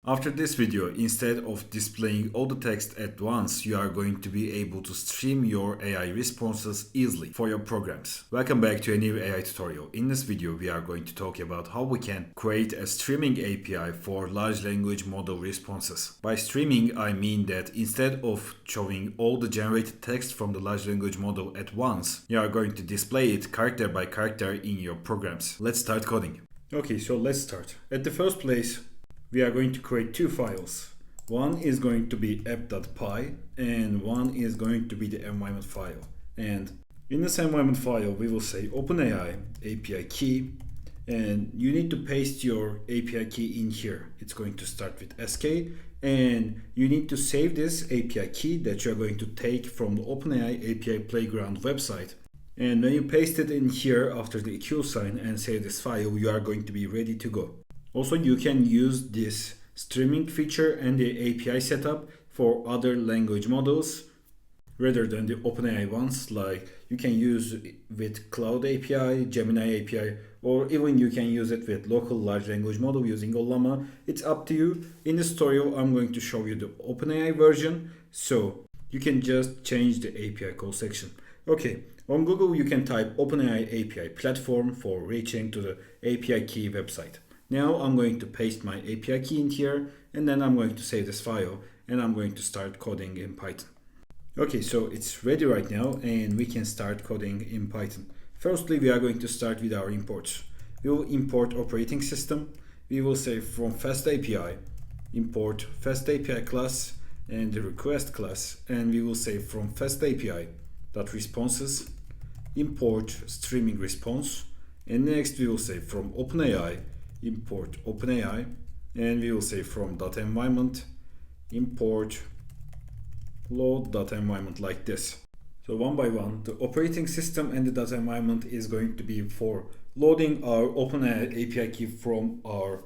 After this video, instead of displaying all the text at once, you are going to be able to stream your AI responses easily for your programs. Welcome back to a new AI tutorial. In this video, we are going to talk about how we can create a streaming API for large language model responses. By streaming, I mean that instead of showing all the generated text from the large language model at once, you are going to display it character by character in your programs. Let's start coding. Okay, so let's start. At the first place, we are going to create two files. One is going to be app.py and one is going to be the environment file. And in this environment file, we will say OpenAI API key, and you need to paste your API key in here. It's going to start with SK, and you need to save this API key that you're going to take from the OpenAI API Playground website. And when you paste it in here after the equal sign and save this file, you are going to be ready to go. Also, you can use this streaming feature and the API setup for other language models rather than the OpenAI ones. Like you can use it with Cloud API, Gemini API, or even you can use it with local large language model using Llama. It's up to you. In this tutorial, I'm going to show you the OpenAI version, so you can just change the API call section. Okay, on Google, you can type OpenAI API platform for reaching to the API key website. Now I'm going to paste my API key in here, and then I'm going to save this file, and I'm going to start coding in Python. Okay, so it's ready right now, and we can start coding in Python. Firstly, we are going to start with our imports. We will import operating system. We will say from FastAPI, import FastAPI class and the request class, and we will say from FastAPI.responses, import streaming response, and next we will say from OpenAI, import OpenAI, and we will say from .environment import load.environment like this. So one by one, the operating system and the .environment is going to be for loading our OpenAI API key from our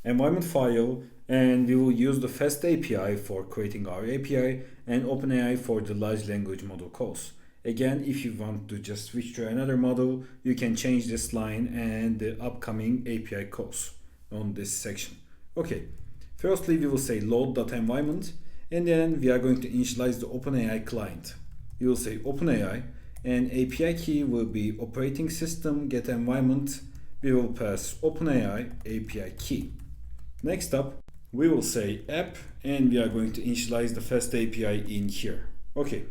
environment file, and we will use the FastAPI for creating our API and OpenAI for the large language model calls. Again, if you want to just switch to another model, you can change this line and the upcoming API calls on this section. Okay, firstly, we will say load.environment, and then we are going to initialize the OpenAI client. We will say OpenAI, and API key will be operating system get environment. We will pass OpenAI API key. Next up, we will say app, and we are going to initialize the FastAPI in here. Okay.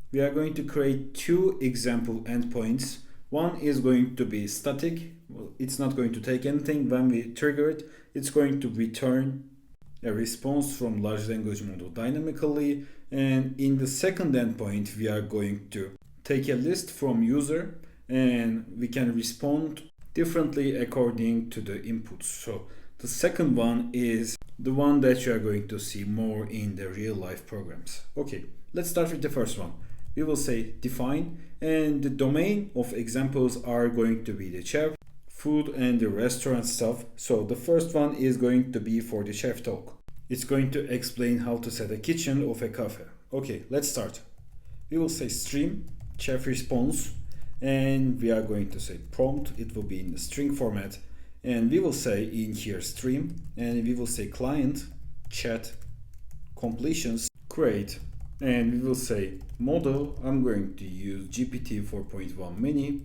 We are going to create two example endpoints. One is going to be static. Well, it's not going to take anything. When we trigger it, it's going to return a response from large language model dynamically. And in the second endpoint, we are going to take a list from user, and we can respond differently according to the inputs. So the second one is the one that you are going to see more in the real life programs. Okay, let's start with the first one. We will say define, and the domain of examples are going to be the chef, food, and the restaurant stuff. So the first one is going to be for the chef talk. It's going to explain how to set a kitchen of a cafe. Okay, let's start. We will say stream, chef response, and we are going to say prompt. It will be in the string format, and we will say in here stream, and we will say client, chat, completions, create, and we will say model. I'm going to use GPT 4.1 mini,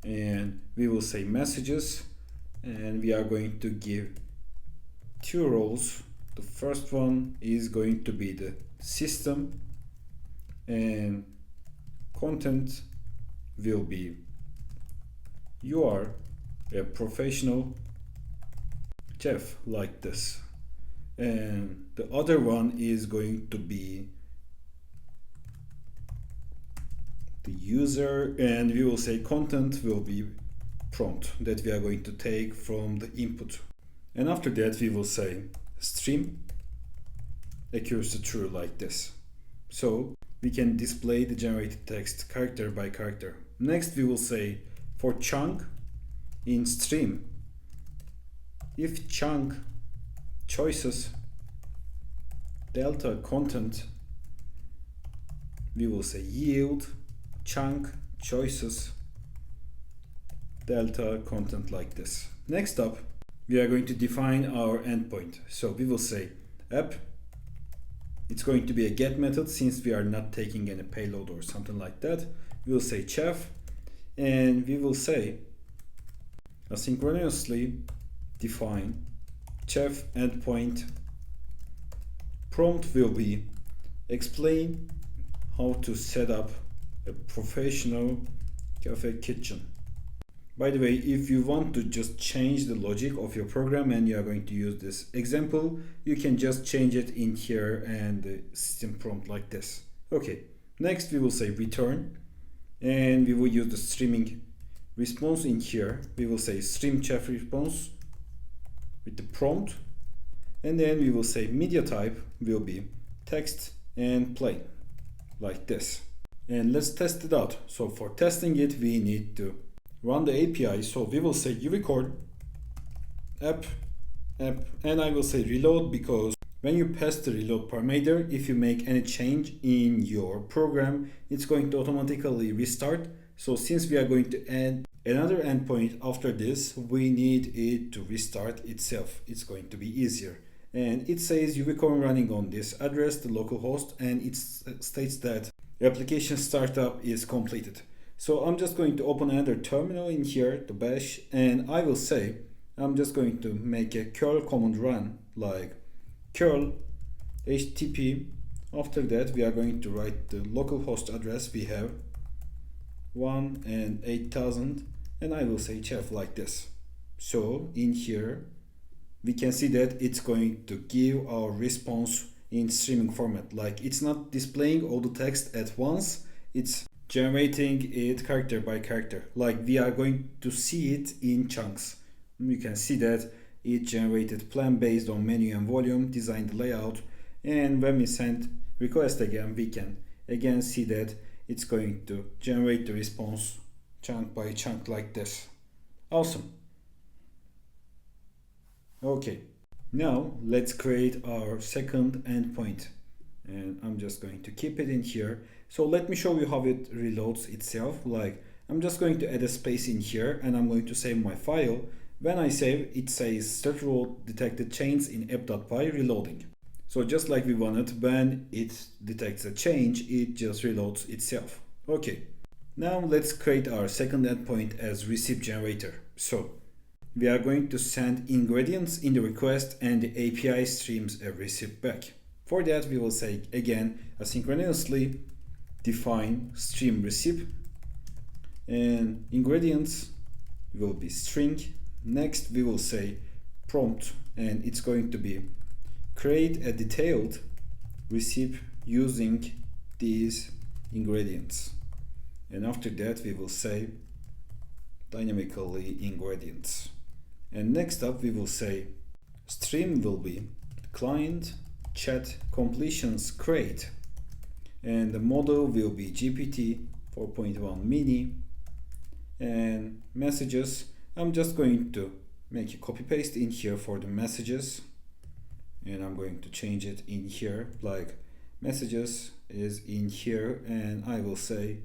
and we will say messages, and we are going to give two roles. The first one is going to be the system, and content will be you are a professional chef like this. And the other one is going to be the user, and we will say content will be prompt that we are going to take from the input. And after that, we will say stream accuracy true like this. So we can display the generated text character by character. Next, we will say for chunk in stream, if chunk choices delta content, we will say yield chunk choices delta content like this. Next up, we are going to define our endpoint. So we will say app. It's going to be a get method since we are not taking any payload or something like that. We will say chef, and we will say asynchronously define chef endpoint. Prompt will be explain how to set up a professional cafe kitchen. By the way, if you want to just change the logic of your program and you are going to use this example, you can just change it in here and the system prompt like this. Okay, next we will say return, and we will use the streaming response in here. We will say stream chef response with the prompt, and then we will say media type will be text and plain like this. And let's test it out. So for testing it, we need to run the API. So we will say you record app, and I will say reload, because when you pass the reload parameter, if you make any change in your program, it's going to automatically restart. So since we are going to add another endpoint after this, we need it to restart itself. It's going to be easier. And it says Ubicorn running on this address, the local host, and it states that the application startup is completed. So I'm just going to open another terminal in here, the bash, and I will say I'm just going to make a curl command run like curl http. After that, we are going to write the local host address. We have 1 and 8000, and I will say chef like this. So in here, we can see that it's going to give our response in streaming format. Like it's not displaying all the text at once, it's generating it character by character. Like we are going to see it in chunks. You can see that it generated plan based on menu and volume, designed layout, and when we send request again, we can again see that it's going to generate the response chunk by chunk like this. Awesome. Okay, now let's create our second endpoint, and I'm just going to keep it in here. So let me show you how it reloads itself. Like I'm just going to add a space in here, and I'm going to save my file. When I save, it says search row detected change in app.py reloading. So just like we wanted, when it detects a change, it just reloads itself. Okay, now let's create our second endpoint as receipt generator. So we are going to send ingredients in the request, and the API streams a receipt back. For that, we will say again asynchronously define stream receipt, and ingredients will be string. Next, we will say prompt, and it's going to be create a detailed receipt using these ingredients. And after that, we will say dynamically ingredients. And next up, we will say stream will be client chat completions create, and the model will be GPT 4.1 mini, and messages, I'm just going to make a copy paste in here for the messages, and I'm going to change it in here, like messages is in here, and I will say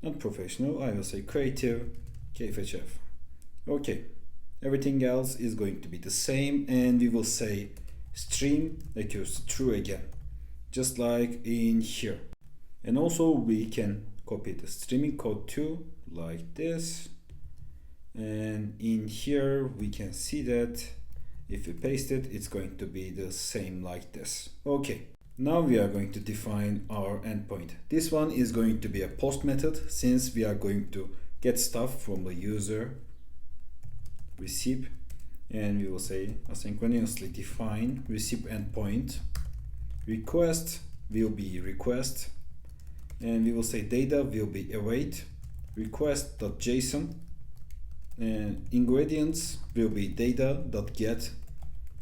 not professional, I will say creative KFHF. Okay, everything else is going to be the same, and we will say stream equals true again, just like in here. And also we can copy the streaming code too, like this, and in here we can see that if we paste it, it's going to be the same like this. Okay, now we are going to define our endpoint. This one is going to be a post method, since we are going to get stuff from the user receipt, and we will say asynchronously define receipt endpoint. Request will be request, and we will say data will be await request.json, and ingredients will be data.get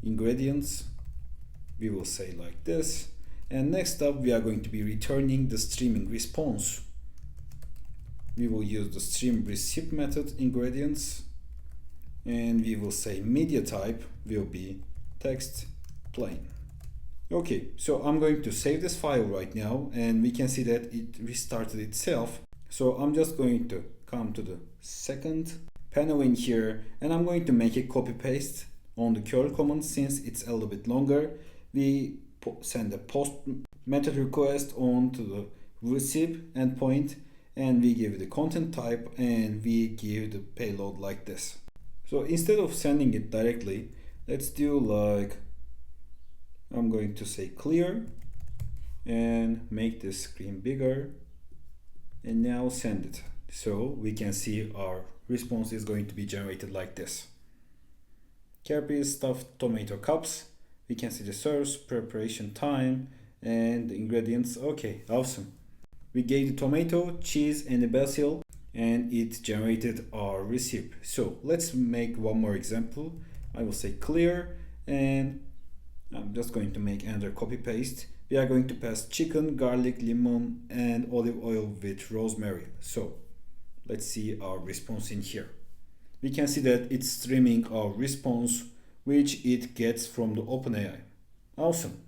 ingredients. We will say like this, and next up we are going to be returning the streaming response. We will use the stream receipt method ingredients, and we will say media type will be text plain. Okay, so I'm going to save this file right now, and we can see that it restarted itself. So I'm just going to come to the second panel in here, and I'm going to make a copy paste on the curl command. Since it's a little bit longer, we send a post method request on to the receive endpoint, and we give the content type and we give the payload like this. So instead of sending it directly, let's do like, I'm going to say clear and make the screen bigger, and now send it. So we can see our response is going to be generated like this. Carpy stuffed tomato cups. We can see the source, preparation time, and the ingredients. Okay, awesome. We gave the tomato, cheese, and the basil, and it generated our recipe. So let's make one more example. I will say clear, and I'm just going to make another copy paste. We are going to pass chicken, garlic, lemon, and olive oil with rosemary. So let's see our response in here. We can see that it's streaming our response, which it gets from the OpenAI. Awesome.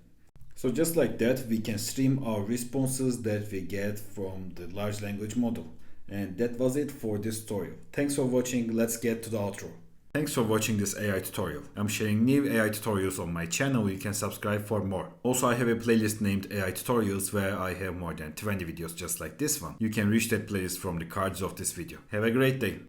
So just like that, we can stream our responses that we get from the large language model. And that was it for this tutorial. Thanks for watching. Let's get to the outro. Thanks for watching this AI tutorial. I'm sharing new AI tutorials on my channel. You can subscribe for more. Also, I have a playlist named AI tutorials where I have more than 20 videos just like this one. You can reach that playlist from the cards of this video. Have a great day.